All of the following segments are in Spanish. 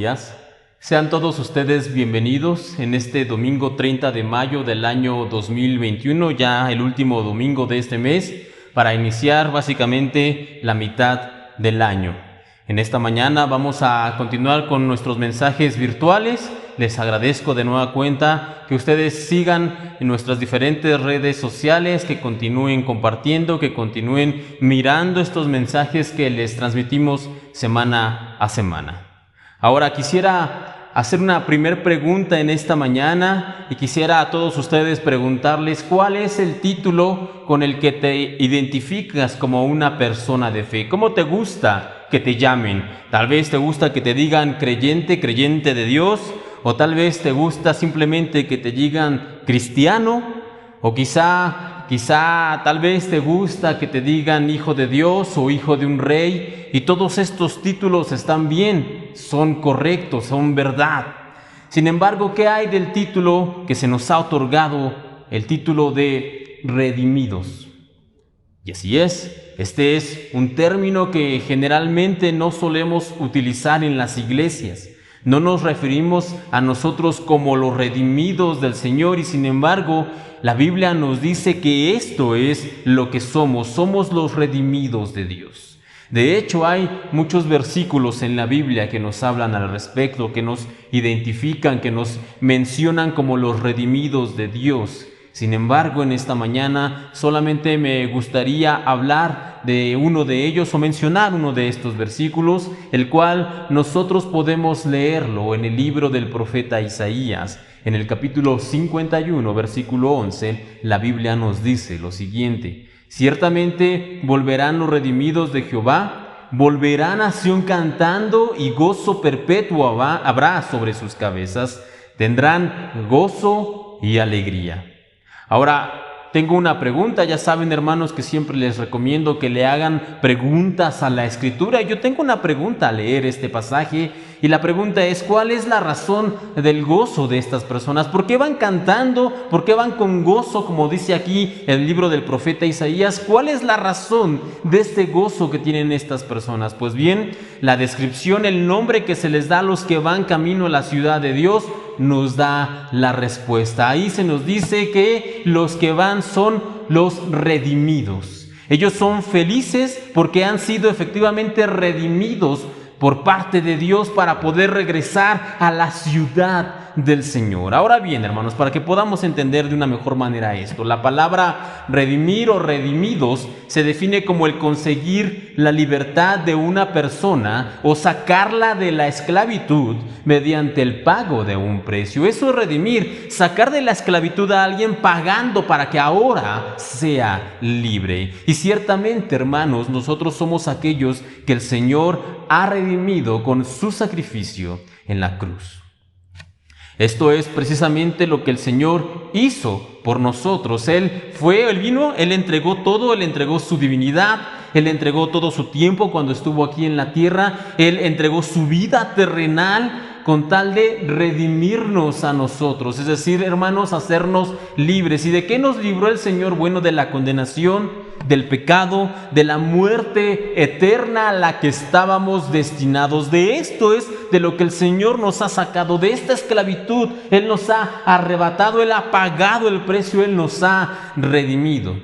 días. Sean todos ustedes bienvenidos en este domingo 30 de mayo del año 2021, ya el último domingo de este mes, para iniciar básicamente la mitad del año. En esta mañana vamos a continuar con nuestros mensajes virtuales. Les agradezco de nueva cuenta que ustedes sigan en nuestras diferentes redes sociales, que continúen compartiendo, que continúen mirando estos mensajes que les transmitimos semana a semana. Ahora quisiera hacer una primer pregunta en esta mañana y quisiera a todos ustedes preguntarles cuál es el título con el que te identificas como una persona de fe. ¿Cómo te gusta que te llamen? Tal vez te gusta que te digan creyente, creyente de Dios, o tal vez te gusta simplemente que te digan cristiano, o quizá tal vez te gusta que te digan hijo de Dios o hijo de un rey, y todos estos títulos están bien, son correctos, son verdad. Sin embargo, ¿qué hay del título que se nos ha otorgado, el título de redimidos? Y así es, este es un término que generalmente no solemos utilizar en las iglesias. No nos referimos a nosotros como los redimidos del Señor, y sin embargo, la Biblia nos dice que esto es lo que somos los redimidos de Dios. De hecho, hay muchos versículos en la Biblia que nos hablan al respecto, que nos identifican, que nos mencionan como los redimidos de Dios. Sin embargo, en esta mañana solamente me gustaría hablar de uno de ellos o mencionar uno de estos versículos, el cual nosotros podemos leerlo en el libro del profeta Isaías. En el capítulo 51, versículo 11, la Biblia nos dice lo siguiente: ciertamente volverán los redimidos de Jehová, volverá nación cantando, y gozo perpetuo habrá sobre sus cabezas, tendrán gozo y alegría. Ahora, tengo una pregunta. Ya saben, hermanos, que siempre les recomiendo que le hagan preguntas a la Escritura. Yo tengo una pregunta al leer este pasaje, y la pregunta es: ¿cuál es la razón del gozo de estas personas? ¿Por qué van cantando? ¿Por qué van con gozo, como dice aquí el libro del profeta Isaías? ¿Cuál es la razón de este gozo que tienen estas personas? Pues bien, la descripción, el nombre que se les da a los que van camino a la ciudad de Dios, nos da la respuesta. Ahí se nos dice que los que van son los redimidos. Ellos son felices porque han sido efectivamente redimidos por parte de Dios para poder regresar a la ciudad del Señor. Ahora bien, hermanos, para que podamos entender de una mejor manera esto, la palabra redimir o redimidos se define como el conseguir la libertad de una persona o sacarla de la esclavitud mediante el pago de un precio. Eso es redimir, sacar de la esclavitud a alguien pagando para que ahora sea libre. Y ciertamente, hermanos, nosotros somos aquellos que el Señor ha redimido con su sacrificio en la cruz. Esto es precisamente lo que el Señor hizo por nosotros. Él vino, Él entregó todo, Él entregó su divinidad, Él entregó todo su tiempo cuando estuvo aquí en la tierra, Él entregó su vida terrenal con tal de redimirnos a nosotros, es decir, hermanos, hacernos libres. ¿Y de qué nos libró el Señor? Bueno, de la condenación, del pecado, de la muerte eterna a la que estábamos destinados. De esto es de lo que el Señor nos ha sacado, de esta esclavitud. Él nos ha arrebatado, Él ha pagado el precio, Él nos ha redimido.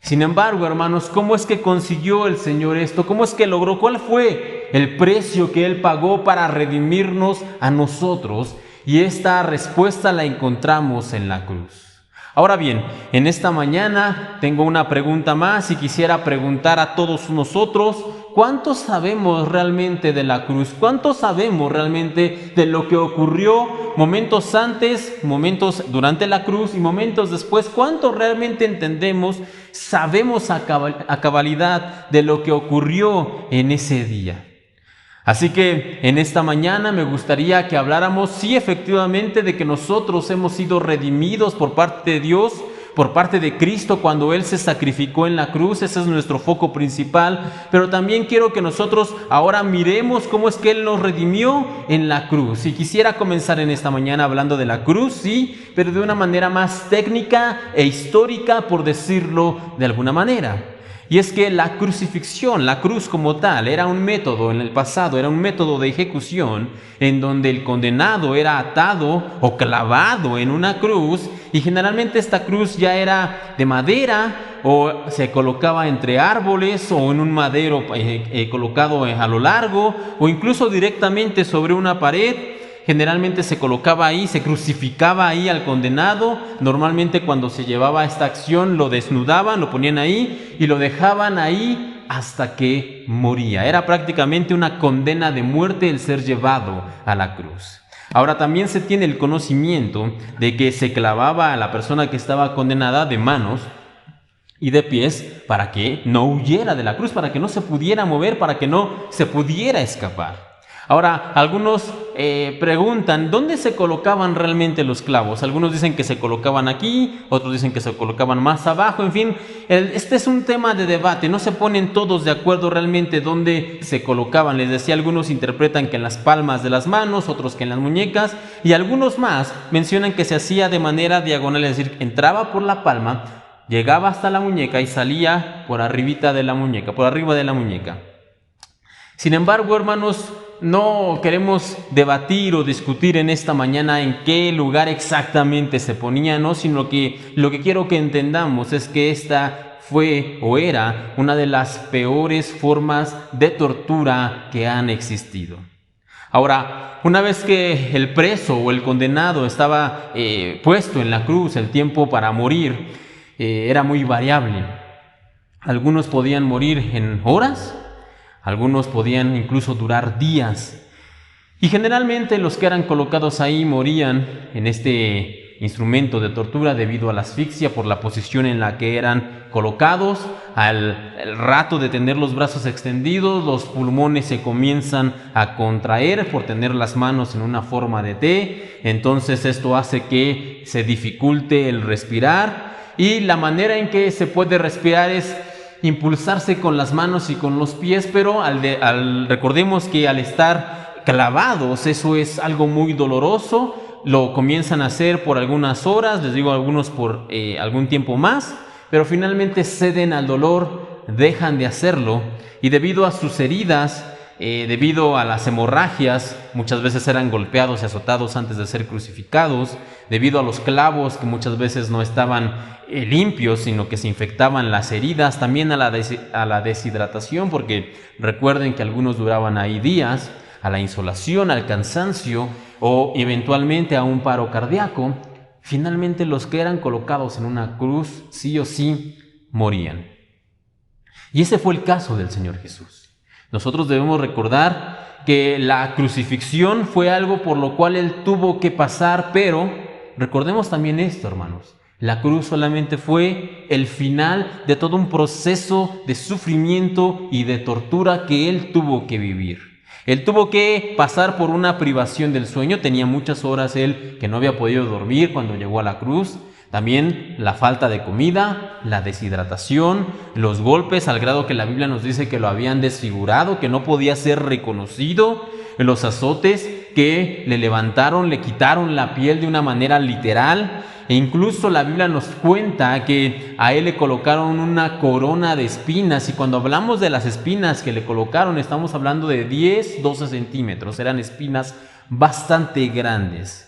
Sin embargo, hermanos, ¿cómo es que consiguió el Señor esto? ¿Cómo es que logró? ¿Cuál fue el precio que Él pagó para redimirnos a nosotros? Y esta respuesta la encontramos en la cruz. Ahora bien, en esta mañana tengo una pregunta más y quisiera preguntar a todos nosotros: ¿cuánto sabemos realmente de la cruz? ¿Cuánto sabemos realmente de lo que ocurrió momentos antes, momentos durante la cruz y momentos después? ¿Cuánto realmente entendemos, sabemos a cabalidad de lo que ocurrió en ese día? Así que en esta mañana me gustaría que habláramos, sí, efectivamente, de que nosotros hemos sido redimidos por parte de Dios, por parte de Cristo cuando Él se sacrificó en la cruz. Ese es nuestro foco principal, pero también quiero que nosotros ahora miremos cómo es que Él nos redimió en la cruz. Y quisiera comenzar en esta mañana hablando de la cruz, sí, pero de una manera más técnica e histórica, por decirlo de alguna manera. Y es que la crucifixión, la cruz como tal, era un método en el pasado, era un método de ejecución en donde el condenado era atado o clavado en una cruz, y generalmente esta cruz ya era de madera o se colocaba entre árboles o en un madero colocado a lo largo o incluso directamente sobre una pared. Generalmente se colocaba ahí, se crucificaba ahí al condenado. Normalmente cuando se llevaba esta acción lo desnudaban, lo ponían ahí y lo dejaban ahí hasta que moría. Era prácticamente una condena de muerte el ser llevado a la cruz. Ahora también se tiene el conocimiento de que se clavaba a la persona que estaba condenada de manos y de pies para que no huyera de la cruz, para que no se pudiera mover, para que no se pudiera escapar. Ahora, algunos preguntan, ¿dónde se colocaban realmente los clavos? Algunos dicen que se colocaban aquí, otros dicen que se colocaban más abajo, en fin, este es un tema de debate, no se ponen todos de acuerdo realmente dónde se colocaban. Les decía, algunos interpretan que en las palmas de las manos, otros que en las muñecas, y algunos más mencionan que se hacía de manera diagonal, es decir, entraba por la palma, llegaba hasta la muñeca y salía por arribita de la muñeca, por arriba de la muñeca. Sin embargo, hermanos, no queremos debatir o discutir en esta mañana en qué lugar exactamente se ponía, no, sino que lo que quiero que entendamos es que esta fue o era una de las peores formas de tortura que han existido. Ahora, una vez que el preso o el condenado estaba puesto en la cruz, el tiempo para morir era muy variable. Algunos podían morir en horas, algunos podían incluso durar días. Y generalmente los que eran colocados ahí morían en este instrumento de tortura debido a la asfixia por la posición en la que eran colocados. Al rato de tener los brazos extendidos, los pulmones se comienzan a contraer por tener las manos en una forma de T. Entonces esto hace que se dificulte el respirar, y la manera en que se puede respirar es impulsarse con las manos y con los pies, pero recordemos que al estar clavados eso es algo muy doloroso. Lo comienzan a hacer por algunas horas, les digo algunos por algún tiempo más, pero finalmente ceden al dolor, dejan de hacerlo, y debido a sus heridas, debido a las hemorragias, muchas veces eran golpeados y azotados antes de ser crucificados, debido a los clavos que muchas veces no estaban limpios, sino que se infectaban las heridas, también a la deshidratación, porque recuerden que algunos duraban ahí días, a la insolación, al cansancio o eventualmente a un paro cardíaco. Finalmente los que eran colocados en una cruz sí o sí morían. Y ese fue el caso del Señor Jesús. Nosotros debemos recordar que la crucifixión fue algo por lo cual Él tuvo que pasar, pero recordemos también esto, hermanos. La cruz solamente fue el final de todo un proceso de sufrimiento y de tortura que Él tuvo que vivir. Él tuvo que pasar por una privación del sueño, tenía muchas horas Él que no había podido dormir cuando llegó a la cruz. También la falta de comida, la deshidratación, los golpes al grado que la Biblia nos dice que lo habían desfigurado, que no podía ser reconocido, los azotes que le levantaron, le quitaron la piel de una manera literal, e incluso la Biblia nos cuenta que a Él le colocaron una corona de espinas, y cuando hablamos de las espinas que le colocaron estamos hablando de 10, 12 centímetros, eran espinas bastante grandes.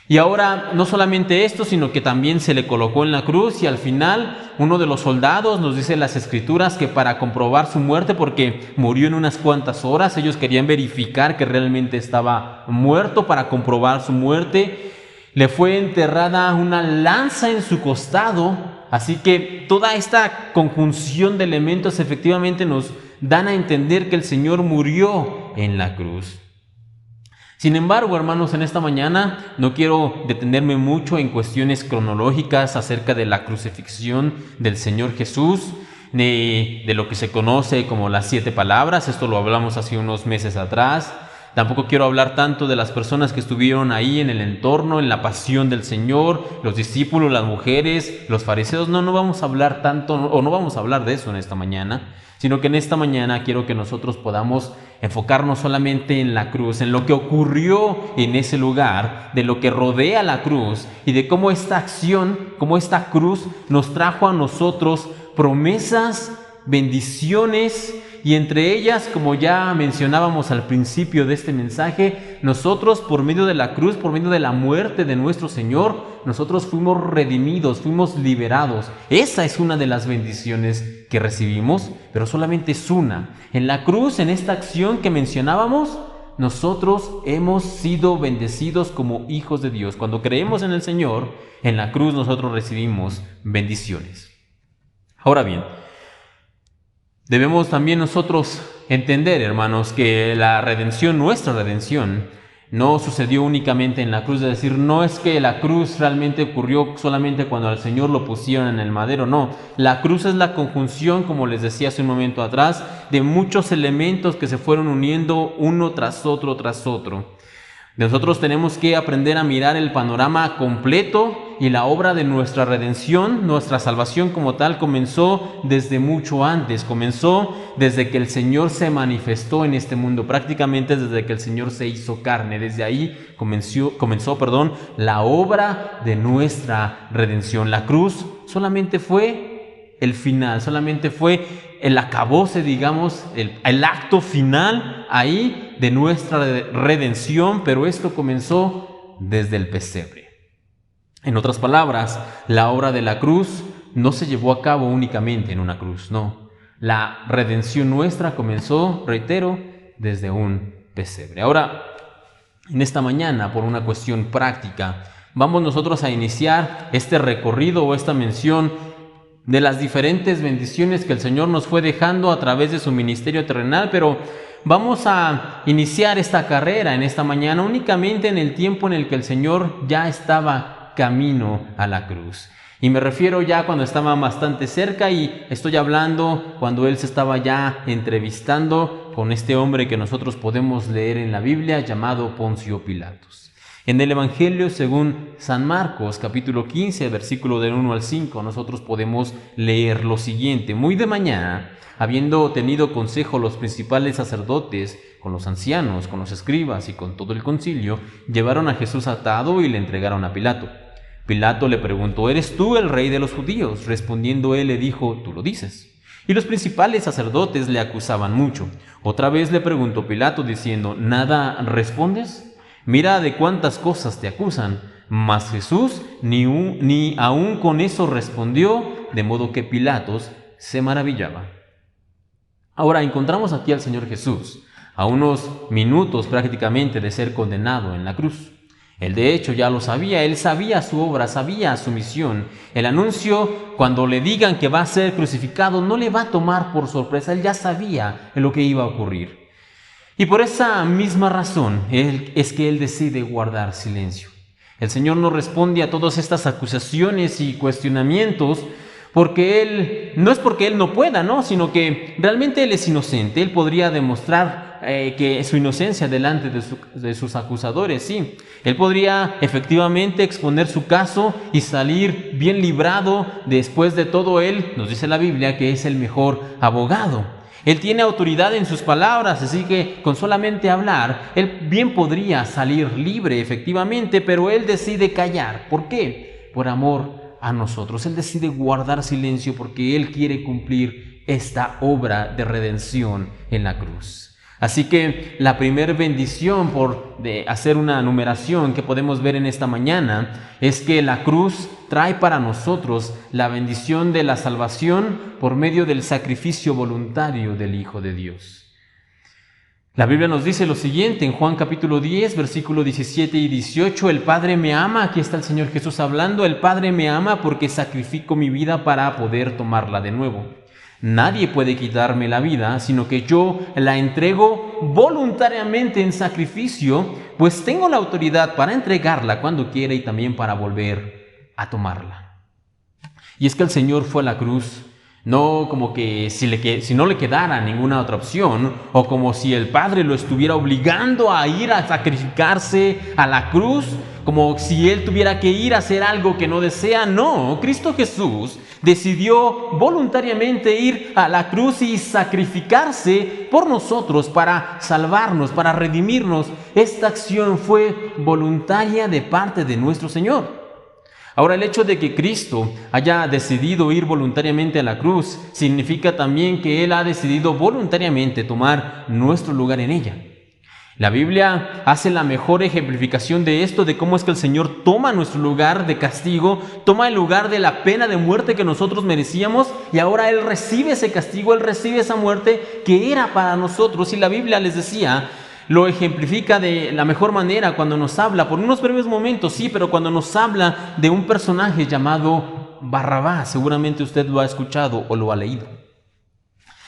Y ahora no solamente esto, sino que también se le colocó en la cruz, y al final uno de los soldados, nos dice las Escrituras, que para comprobar su muerte, porque murió en unas cuantas horas, ellos querían verificar que realmente estaba muerto. Para comprobar su muerte, le fue enterrada una lanza en su costado. Así que toda esta conjunción de elementos efectivamente nos dan a entender que el Señor murió en la cruz. Sin embargo, hermanos, en esta mañana no quiero detenerme mucho en cuestiones cronológicas acerca de la crucifixión del Señor Jesús, ni de lo que se conoce como las 7 palabras. Esto lo hablamos hace unos meses atrás. Tampoco quiero hablar tanto de las personas que estuvieron ahí en el entorno, en la pasión del Señor, los discípulos, las mujeres, los fariseos. No vamos a hablar tanto, o no vamos a hablar de eso en esta mañana, sino que en esta mañana quiero que nosotros podamos enfocarnos solamente en la cruz, en lo que ocurrió en ese lugar, de lo que rodea la cruz y de cómo esta acción, cómo esta cruz nos trajo a nosotros promesas bendiciones, y entre ellas, como ya mencionábamos al principio de este mensaje, nosotros por medio de la cruz, por medio de la muerte de nuestro Señor, nosotros fuimos redimidos, fuimos liberados. Esa es una de las bendiciones que recibimos, pero solamente es una. En la cruz, en esta acción que mencionábamos, nosotros hemos sido bendecidos como hijos de Dios. Cuando creemos en el Señor, en la cruz nosotros recibimos bendiciones. Ahora bien, debemos también nosotros entender, hermanos, que la redención, nuestra redención, no sucedió únicamente en la cruz. Es decir, no es que la cruz realmente ocurrió solamente cuando al Señor lo pusieron en el madero, no. La cruz es la conjunción, como les decía hace un momento atrás, de muchos elementos que se fueron uniendo uno tras otro, tras otro. Nosotros tenemos que aprender a mirar el panorama completo, y la obra de nuestra redención, nuestra salvación como tal, comenzó desde mucho antes. Comenzó desde que el Señor se manifestó en este mundo, prácticamente desde que el Señor se hizo carne. Desde ahí comenzó, la obra de nuestra redención. La cruz solamente fue el final, solamente fue el acabose, digamos, el acto final ahí de nuestra redención, pero esto comenzó desde el pesebre. En otras palabras, la obra de la cruz no se llevó a cabo únicamente en una cruz, no. La redención nuestra comenzó, reitero, desde un pesebre. Ahora, en esta mañana, por una cuestión práctica, vamos nosotros a iniciar este recorrido o esta mención de las diferentes bendiciones que el Señor nos fue dejando a través de su ministerio terrenal, pero vamos a iniciar esta carrera en esta mañana únicamente en el tiempo en el que el Señor ya estaba camino a la cruz. Y me refiero ya cuando estaba bastante cerca, y estoy hablando cuando Él se estaba ya entrevistando con este hombre que nosotros podemos leer en la Biblia llamado Poncio Pilatos. En el Evangelio según San Marcos, capítulo 15, versículo del 1 al 5, nosotros podemos leer lo siguiente: muy de mañana, habiendo tenido consejo los principales sacerdotes con los ancianos, con los escribas y con todo el concilio, llevaron a Jesús atado y le entregaron a Pilato. Pilato le preguntó: ¿eres tú el rey de los judíos? Respondiendo él le dijo: tú lo dices. Y los principales sacerdotes le acusaban mucho. Otra vez le preguntó Pilato diciendo: ¿nada respondes? Mira de cuántas cosas te acusan. Mas Jesús ni aun con eso respondió, de modo que Pilatos se maravillaba. Ahora encontramos aquí al Señor Jesús a unos minutos prácticamente de ser condenado en la cruz. Él de hecho ya lo sabía, él sabía su obra, sabía su misión. El anuncio, cuando le digan que va a ser crucificado, no le va a tomar por sorpresa, él ya sabía lo que iba a ocurrir. Y por esa misma razón es que él decide guardar silencio. El Señor no responde a todas estas acusaciones y cuestionamientos porque él, no es porque él no pueda, ¿no? Sino que realmente él es inocente. Él podría demostrar que su inocencia delante de sus acusadores, sí. Él podría efectivamente exponer su caso y salir bien librado. Después de todo, él, nos dice la Biblia, que es el mejor abogado. Él tiene autoridad en sus palabras, así que con solamente hablar, él bien podría salir libre efectivamente, pero él decide callar. ¿Por qué? Por amor a nosotros. Él decide guardar silencio porque él quiere cumplir esta obra de redención en la cruz. Así que la primer bendición de hacer una numeración que podemos ver en esta mañana es que la cruz trae para nosotros la bendición de la salvación por medio del sacrificio voluntario del Hijo de Dios. La Biblia nos dice lo siguiente en Juan capítulo 10, versículo 17 y 18: el Padre me ama, aquí está el Señor Jesús hablando, el Padre me ama porque sacrifico mi vida para poder tomarla de nuevo. Nadie puede quitarme la vida, sino que yo la entrego voluntariamente en sacrificio, pues tengo la autoridad para entregarla cuando quiera y también para volver a tomarla. Y es que el Señor fue a la cruz, no como que si no le quedara ninguna otra opción, o como si el Padre lo estuviera obligando a ir a sacrificarse a la cruz, como si Él tuviera que ir a hacer algo que no desea. No, Cristo Jesús decidió voluntariamente ir a la cruz y sacrificarse por nosotros para salvarnos, para redimirnos. Esta acción fue voluntaria de parte de nuestro Señor. Ahora, el hecho de que Cristo haya decidido ir voluntariamente a la cruz significa también que Él ha decidido voluntariamente tomar nuestro lugar en ella. La Biblia hace la mejor ejemplificación de esto, de cómo es que el Señor toma nuestro lugar de castigo, toma el lugar de la pena de muerte que nosotros merecíamos, y ahora Él recibe ese castigo, Él recibe esa muerte que era para nosotros. Y la Biblia, les decía, lo ejemplifica de la mejor manera cuando nos habla, por unos breves momentos, sí, pero cuando nos habla de un personaje llamado Barrabás. Seguramente usted lo ha escuchado o lo ha leído.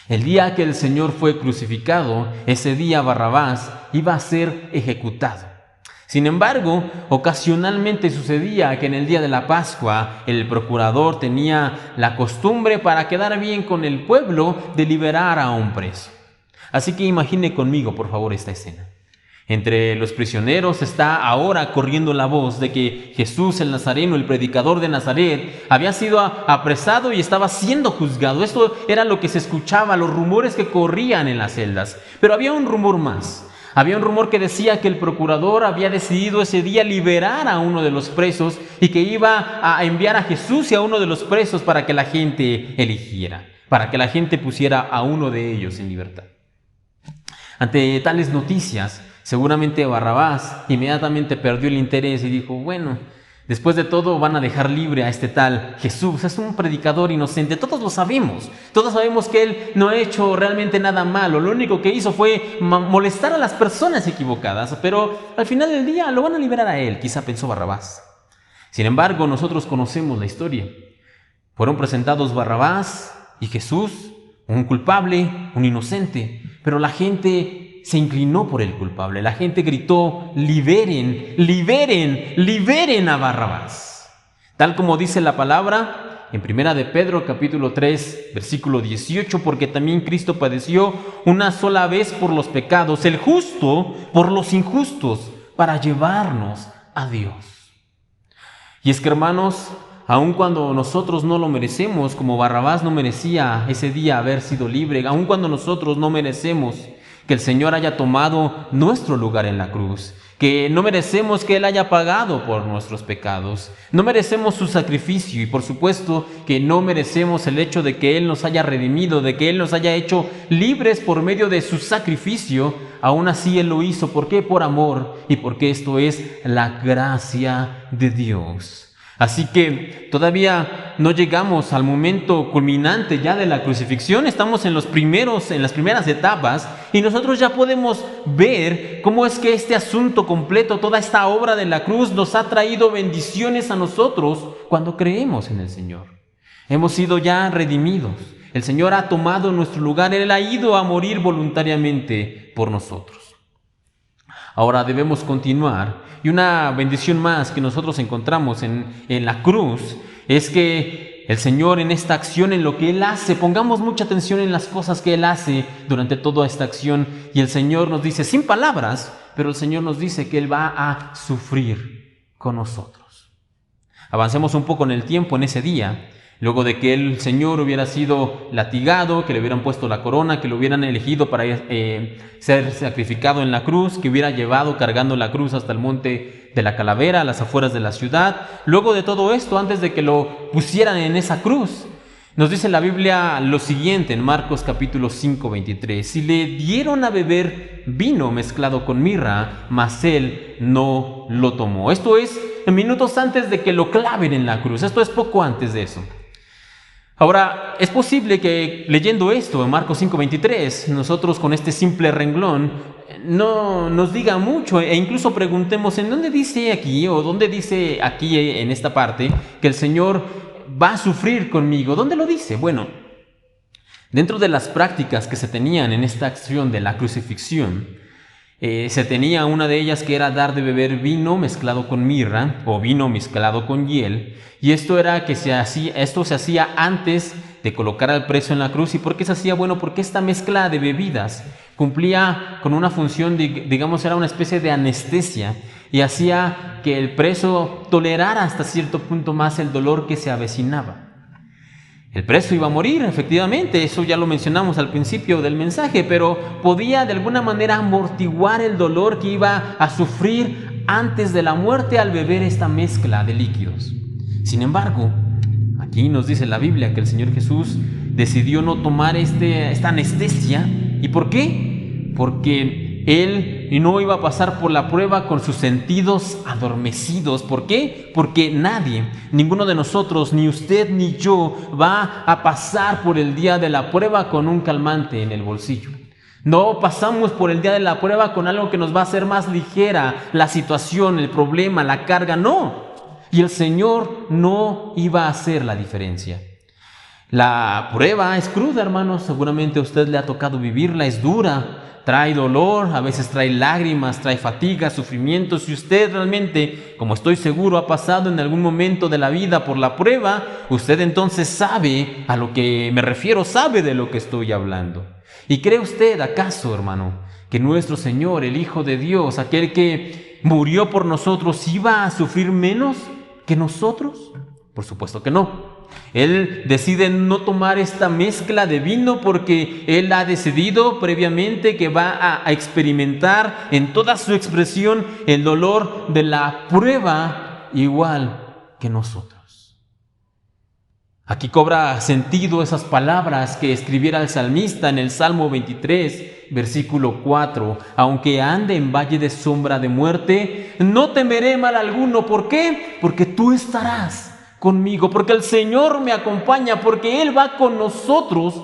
El día que el Señor fue crucificado, ese día Barrabás iba a ser ejecutado. Sin embargo, ocasionalmente sucedía que en el día de la Pascua el procurador tenía la costumbre, para quedar bien con el pueblo, de liberar a un preso. Así que imagine conmigo, por favor, esta escena. Entre los prisioneros está ahora corriendo la voz de que Jesús el Nazareno, el predicador de Nazaret, había sido apresado y estaba siendo juzgado. Esto era lo que se escuchaba, los rumores que corrían en las celdas. Pero había un rumor más. Había un rumor que decía que el procurador había decidido ese día liberar a uno de los presos y que iba a enviar a Jesús y a uno de los presos para que la gente eligiera, para que la gente pusiera a uno de ellos en libertad. Ante tales noticias, seguramente Barrabás inmediatamente perdió el interés y dijo: bueno, después de todo van a dejar libre a este tal Jesús, es un predicador inocente, todos lo sabemos, todos sabemos que él no ha hecho realmente nada malo, lo único que hizo fue molestar a las personas equivocadas, pero al final del día lo van a liberar a él, quizá pensó Barrabás. Sin embargo, nosotros conocemos la historia. Fueron presentados Barrabás y Jesús, un culpable, un inocente, pero la gente se inclinó por el culpable. La gente gritó: liberen, liberen, liberen a Barrabás. Tal como dice la palabra en 1 de Pedro capítulo 3 versículo 18, porque también Cristo padeció una sola vez por los pecados, el justo por los injustos, para llevarnos a Dios. Y es que, hermanos, aun cuando nosotros no lo merecemos, como Barrabás no merecía ese día haber sido libre, aun cuando nosotros no merecemos que el Señor haya tomado nuestro lugar en la cruz, que no merecemos que Él haya pagado por nuestros pecados, no merecemos su sacrificio, y por supuesto que no merecemos el hecho de que Él nos haya redimido, de que Él nos haya hecho libres por medio de su sacrificio. Aún así Él lo hizo. ¿Por qué? Por amor, y porque esto es la gracia de Dios. Así que todavía no llegamos al momento culminante ya de la crucifixión, estamos en las primeras etapas, y nosotros ya podemos ver cómo es que este asunto completo, toda esta obra de la cruz, nos ha traído bendiciones a nosotros cuando creemos en el Señor. Hemos sido ya redimidos, el Señor ha tomado nuestro lugar, Él ha ido a morir voluntariamente por nosotros. Ahora debemos continuar, y una bendición más que nosotros encontramos en la cruz es que el Señor, en esta acción, en lo que Él hace, pongamos mucha atención en las cosas que Él hace durante toda esta acción, y el Señor nos dice, sin palabras, pero el Señor nos dice que Él va a sufrir con nosotros. Avancemos un poco en el tiempo, en ese día. Luego de que el Señor hubiera sido latigado, que le hubieran puesto la corona, que lo hubieran elegido para ser sacrificado en la cruz, que hubiera llevado cargando la cruz hasta el monte de la Calavera, a las afueras de la ciudad. Luego de todo esto, antes de que lo pusieran en esa cruz, nos dice la Biblia lo siguiente en Marcos capítulo 5, 23. Y le dieron a beber vino mezclado con mirra, mas él no lo tomó. Esto es minutos antes de que lo claven en la cruz. Esto es poco antes de eso. Ahora, es posible que leyendo esto en Marcos 5:23, nosotros con este simple renglón no nos diga mucho, e incluso preguntemos: ¿en dónde dice aquí, o dónde dice aquí en esta parte, que el Señor va a sufrir conmigo? ¿Dónde lo dice? Bueno, dentro de las prácticas que se tenían en esta acción de la crucifixión, se tenía una de ellas que era dar de beber vino mezclado con mirra o vino mezclado con hiel, y esto se hacía antes de colocar al preso en la cruz. ¿Y por qué se hacía? Bueno, porque esta mezcla de bebidas cumplía con una función, digamos, era una especie de anestesia, y hacía que el preso tolerara hasta cierto punto más el dolor que se avecinaba. El preso iba a morir, efectivamente, eso ya lo mencionamos al principio del mensaje, pero podía de alguna manera amortiguar el dolor que iba a sufrir antes de la muerte al beber esta mezcla de líquidos. Sin embargo, aquí nos dice la Biblia que el Señor Jesús decidió no tomar esta anestesia. ¿Y por qué? Porque Él no iba a pasar por la prueba con sus sentidos adormecidos. ¿Por qué? Porque nadie, ninguno de nosotros, ni usted ni yo, va a pasar por el día de la prueba con un calmante en el bolsillo. No pasamos por el día de la prueba con algo que nos va a hacer más ligera la situación, el problema, la carga. No. Y el Señor no iba a hacer la diferencia. La prueba es cruda, hermanos. Seguramente a usted le ha tocado vivirla. Es dura, trae dolor, a veces trae lágrimas, trae fatiga, sufrimiento. Si usted realmente, como estoy seguro, ha pasado en algún momento de la vida por la prueba, usted entonces sabe a lo que me refiero, sabe de lo que estoy hablando. ¿Y cree usted acaso, hermano, que nuestro Señor, el Hijo de Dios, aquel que murió por nosotros, iba a sufrir menos que nosotros? Por supuesto que no. Él decide no tomar esta mezcla de vino porque Él ha decidido previamente que va a experimentar en toda su expresión el dolor de la prueba igual que nosotros. Aquí cobra sentido esas palabras que escribiera el salmista en el Salmo 23, versículo 4. Aunque ande en valle de sombra de muerte, no temeré mal alguno. ¿Por qué? Porque tú estarás conmigo, porque el Señor me acompaña, porque Él va con nosotros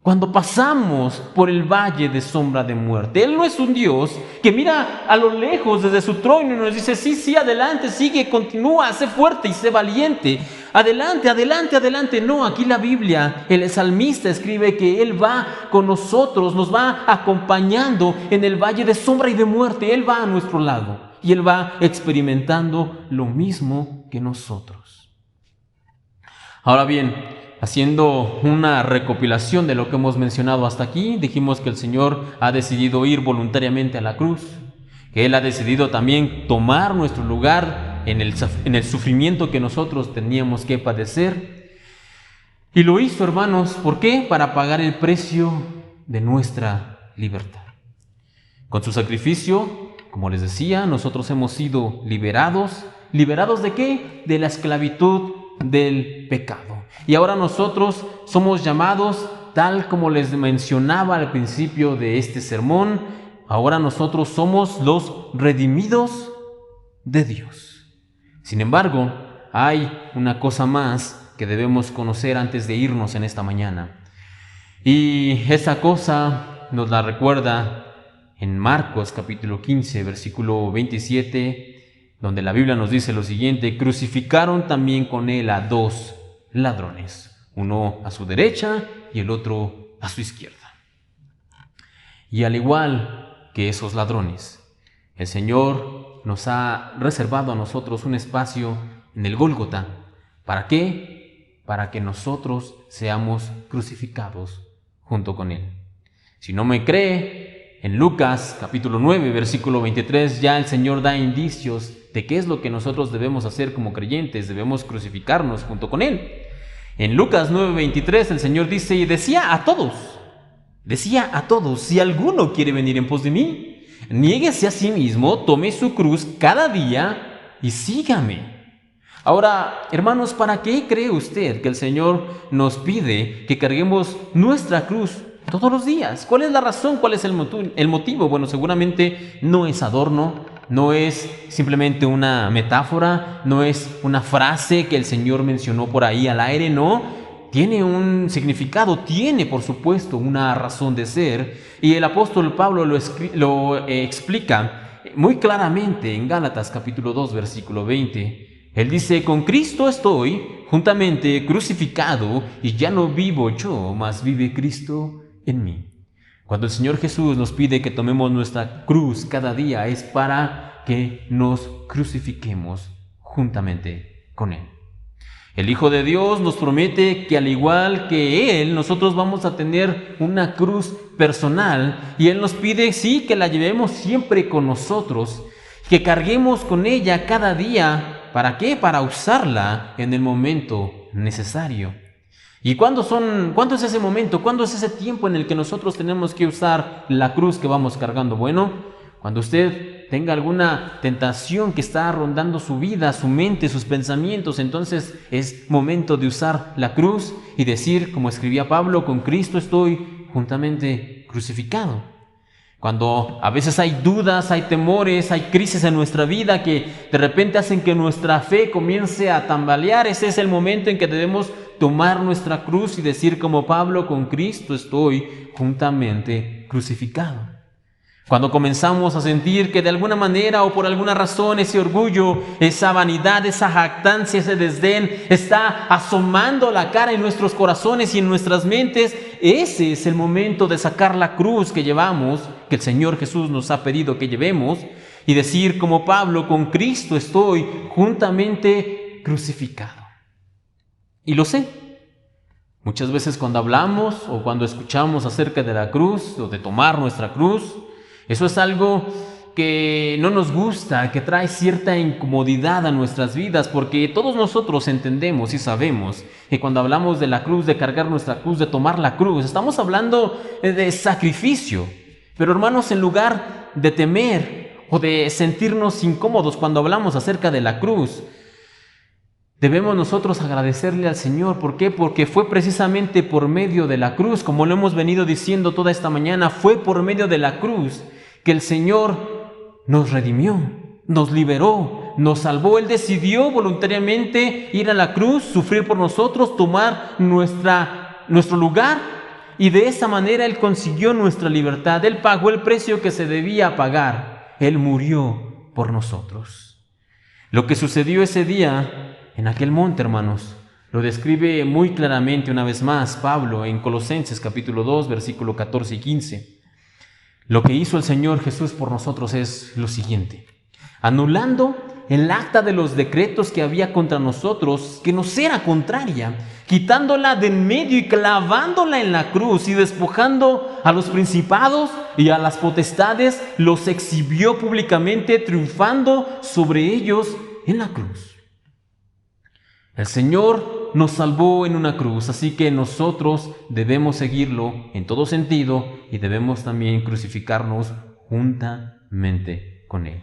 cuando pasamos por el valle de sombra de muerte. Él no es un Dios que mira a lo lejos desde su trono y nos dice, sí, adelante, sigue, continúa, sé fuerte y sé valiente. Adelante, adelante, adelante. No, aquí la Biblia, el salmista escribe que Él va con nosotros, nos va acompañando en el valle de sombra y de muerte. Él va a nuestro lado y Él va experimentando lo mismo que nosotros. Ahora bien, haciendo una recopilación de lo que hemos mencionado hasta aquí, dijimos que el Señor ha decidido ir voluntariamente a la cruz, que Él ha decidido también tomar nuestro lugar en el sufrimiento que nosotros teníamos que padecer. Y lo hizo, hermanos, ¿por qué? Para pagar el precio de nuestra libertad. Con su sacrificio, como les decía, nosotros hemos sido liberados. ¿Liberados de qué? De la esclavitud del pecado. Y ahora nosotros somos llamados, tal como les mencionaba al principio de este sermón, ahora nosotros somos los redimidos de Dios. Sin embargo, hay una cosa más que debemos conocer antes de irnos en esta mañana. Y esa cosa nos la recuerda en Marcos capítulo 15, versículo 27, donde la Biblia nos dice lo siguiente: crucificaron también con Él a dos ladrones, uno a su derecha y el otro a su izquierda. Y al igual que esos ladrones, el Señor nos ha reservado a nosotros un espacio en el Gólgota. ¿Para qué? Para que nosotros seamos crucificados junto con Él. Si no me cree, en Lucas capítulo 9, versículo 23, ya el Señor da indicios de qué es lo que nosotros debemos hacer como creyentes. Debemos crucificarnos junto con Él. En Lucas 9, 23, el Señor dice, y decía a todos, si alguno quiere venir en pos de mí, niéguese a sí mismo, tome su cruz cada día y sígame. Ahora, hermanos, ¿para qué cree usted que el Señor nos pide que carguemos nuestra cruz todos los días? ¿Cuál es la razón? ¿Cuál es el motivo? Bueno, seguramente no es adorno, no es simplemente una metáfora, no es una frase que el Señor mencionó por ahí al aire, no. Tiene un significado, tiene por supuesto una razón de ser, y el apóstol Pablo lo explica muy claramente en Gálatas capítulo 2 versículo 20. Él dice, con Cristo estoy juntamente crucificado y ya no vivo yo, mas vive Cristo en mí. Cuando el Señor Jesús nos pide que tomemos nuestra cruz cada día es para que nos crucifiquemos juntamente con Él. El Hijo de Dios nos promete que al igual que Él, nosotros vamos a tener una cruz personal y Él nos pide, sí, que la llevemos siempre con nosotros, que carguemos con ella cada día. ¿Para qué? Para usarla en el momento necesario. ¿Y cuándo es ese momento? ¿Cuándo es ese tiempo en el que nosotros tenemos que usar la cruz que vamos cargando? Bueno, Cuando usted tenga alguna tentación que está rondando su vida, su mente, sus pensamientos, entonces es momento de usar la cruz y decir, como escribía Pablo, con Cristo estoy juntamente crucificado. Cuando a veces hay dudas, hay temores, hay crisis en nuestra vida que de repente hacen que nuestra fe comience a tambalear, ese es el momento en que debemos tomar nuestra cruz y decir como Pablo, con Cristo estoy juntamente crucificado. Cuando comenzamos a sentir que de alguna manera o por alguna razón ese orgullo, esa vanidad, esa jactancia, ese desdén está asomando la cara en nuestros corazones y en nuestras mentes, ese es el momento de sacar la cruz que llevamos, que el Señor Jesús nos ha pedido que llevemos, y decir como Pablo, con Cristo estoy juntamente crucificado. Y lo sé. Muchas veces cuando hablamos o cuando escuchamos acerca de la cruz o de tomar nuestra cruz, eso es algo que no nos gusta, que trae cierta incomodidad a nuestras vidas, porque todos nosotros entendemos y sabemos que cuando hablamos de la cruz, de cargar nuestra cruz, de tomar la cruz, estamos hablando de sacrificio. Pero hermanos, en lugar de temer o de sentirnos incómodos cuando hablamos acerca de la cruz, debemos nosotros agradecerle al Señor. ¿Por qué? Porque fue precisamente por medio de la cruz, como lo hemos venido diciendo toda esta mañana, fue por medio de la cruz que el Señor nos redimió, nos liberó, nos salvó. Él decidió voluntariamente ir a la cruz, sufrir por nosotros, tomar nuestro lugar, y de esa manera Él consiguió nuestra libertad. Él pagó el precio que se debía pagar. Él murió por nosotros. Lo que sucedió ese día en aquel monte, hermanos, lo describe muy claramente una vez más Pablo en Colosenses capítulo 2, versículo 14 y 15. Lo que hizo el Señor Jesús por nosotros es lo siguiente: anulando el acta de los decretos que había contra nosotros, que nos era contraria, quitándola de en medio y clavándola en la cruz, y despojando a los principados y a las potestades, los exhibió públicamente, triunfando sobre ellos en la cruz. El Señor nos salvó en una cruz, así que nosotros debemos seguirlo en todo sentido y debemos también crucificarnos juntamente con Él.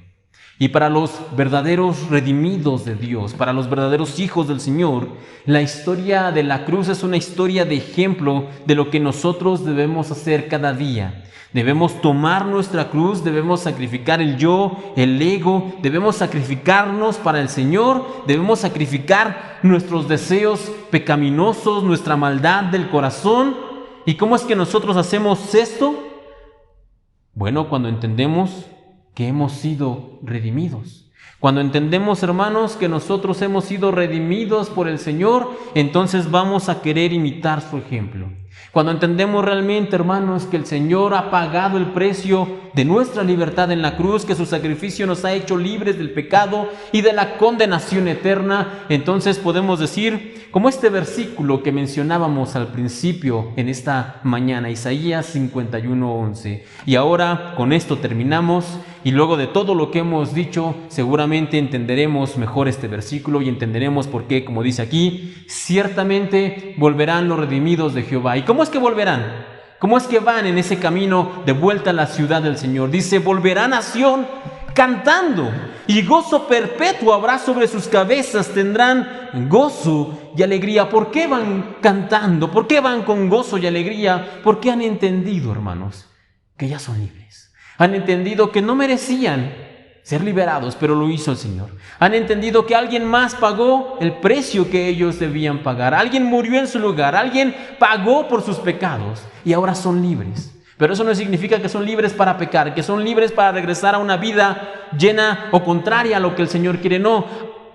Y para los verdaderos redimidos de Dios, para los verdaderos hijos del Señor, la historia de la cruz es una historia de ejemplo de lo que nosotros debemos hacer cada día. Debemos tomar nuestra cruz, debemos sacrificar el yo, el ego, debemos sacrificarnos para el Señor, debemos sacrificar nuestros deseos pecaminosos, nuestra maldad del corazón. ¿Y cómo es que nosotros hacemos esto? Bueno, cuando entendemos que hemos sido redimidos. Cuando entendemos, hermanos, que nosotros hemos sido redimidos por el Señor, entonces vamos a querer imitar su ejemplo. Cuando entendemos realmente, hermanos, que el Señor ha pagado el precio de nuestra libertad en la cruz, que su sacrificio nos ha hecho libres del pecado y de la condenación eterna, entonces podemos decir, como este versículo que mencionábamos al principio en esta mañana, Isaías 51:11. Y ahora con esto terminamos, y luego de todo lo que hemos dicho, seguramente entenderemos mejor este versículo y entenderemos por qué, como dice aquí, ciertamente volverán los redimidos de Jehová. ¿Y cómo es que volverán? ¿Cómo es que van en ese camino de vuelta a la ciudad del Señor? Dice, volverán a Sión cantando, y gozo perpetuo habrá sobre sus cabezas, tendrán gozo y alegría. ¿Por qué van cantando? ¿Por qué van con gozo y alegría? Porque han entendido, hermanos, que ya son libres. Han entendido que no merecían ser liberados, pero lo hizo el Señor. Han entendido que alguien más pagó el precio que ellos debían pagar. Alguien murió en su lugar, alguien pagó por sus pecados y ahora son libres. Pero eso no significa que son libres para pecar, que son libres para regresar a una vida llena o contraria a lo que el Señor quiere. No,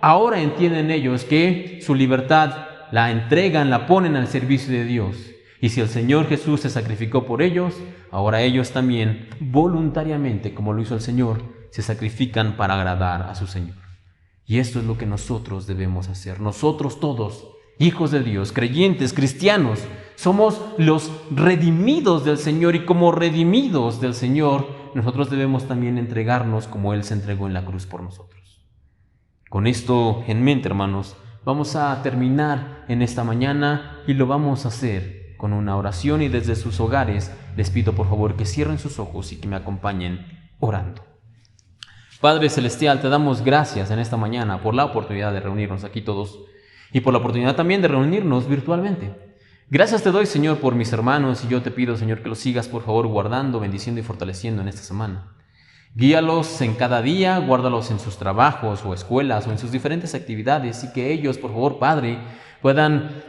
ahora entienden ellos que su libertad la entregan, la ponen al servicio de Dios. Y si el Señor Jesús se sacrificó por ellos, ahora ellos también voluntariamente, como lo hizo el Señor, se sacrifican para agradar a su Señor. Y esto es lo que nosotros debemos hacer. Nosotros todos, hijos de Dios, creyentes, cristianos, somos los redimidos del Señor, y como redimidos del Señor, nosotros debemos también entregarnos como Él se entregó en la cruz por nosotros. Con esto en mente, hermanos, vamos a terminar en esta mañana y lo vamos a hacer con una oración, y desde sus hogares les pido por favor que cierren sus ojos y que me acompañen orando. Padre Celestial, te damos gracias en esta mañana por la oportunidad de reunirnos aquí todos y por la oportunidad también de reunirnos virtualmente. Gracias te doy, Señor, por mis hermanos, y yo te pido, Señor, que los sigas, por favor, guardando, bendiciendo y fortaleciendo en esta semana. Guíalos en cada día, guárdalos en sus trabajos o escuelas o en sus diferentes actividades, y que ellos, por favor, Padre, puedan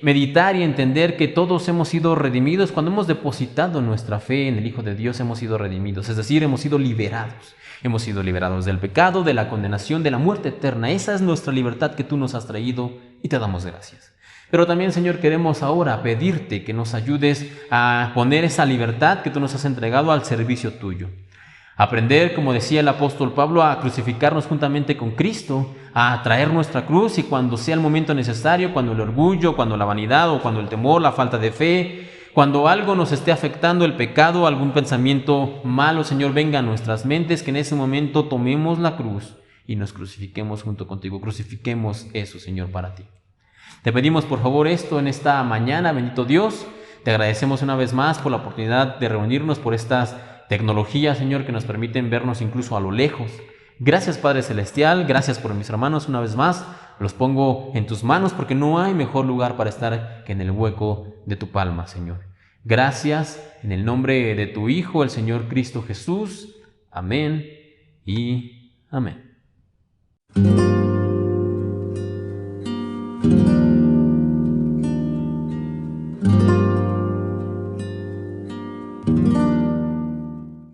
meditar y entender que todos hemos sido redimidos. Cuando hemos depositado nuestra fe en el Hijo de Dios, hemos sido redimidos, es decir, hemos sido liberados. Hemos sido liberados del pecado, de la condenación, de la muerte eterna. Esa es nuestra libertad que tú nos has traído, y te damos gracias. Pero también, Señor, queremos ahora pedirte que nos ayudes a poner esa libertad que tú nos has entregado al servicio tuyo. Aprender, como decía el apóstol Pablo, a crucificarnos juntamente con Cristo, a traer nuestra cruz, y cuando sea el momento necesario, cuando el orgullo, cuando la vanidad o cuando el temor, la falta de fe, cuando algo nos esté afectando, el pecado, algún pensamiento malo, Señor, venga a nuestras mentes, que en ese momento tomemos la cruz y nos crucifiquemos junto contigo. Crucifiquemos eso, Señor, para ti. Te pedimos, por favor, esto en esta mañana, bendito Dios. Te agradecemos una vez más por la oportunidad de reunirnos, por estas tecnologías, Señor, que nos permiten vernos incluso a lo lejos. Gracias, Padre Celestial, gracias por mis hermanos una vez más. Los pongo en tus manos, porque no hay mejor lugar para estar que en el hueco de tu palma, Señor. Gracias, en el nombre de tu Hijo, el Señor Cristo Jesús. Amén y amén.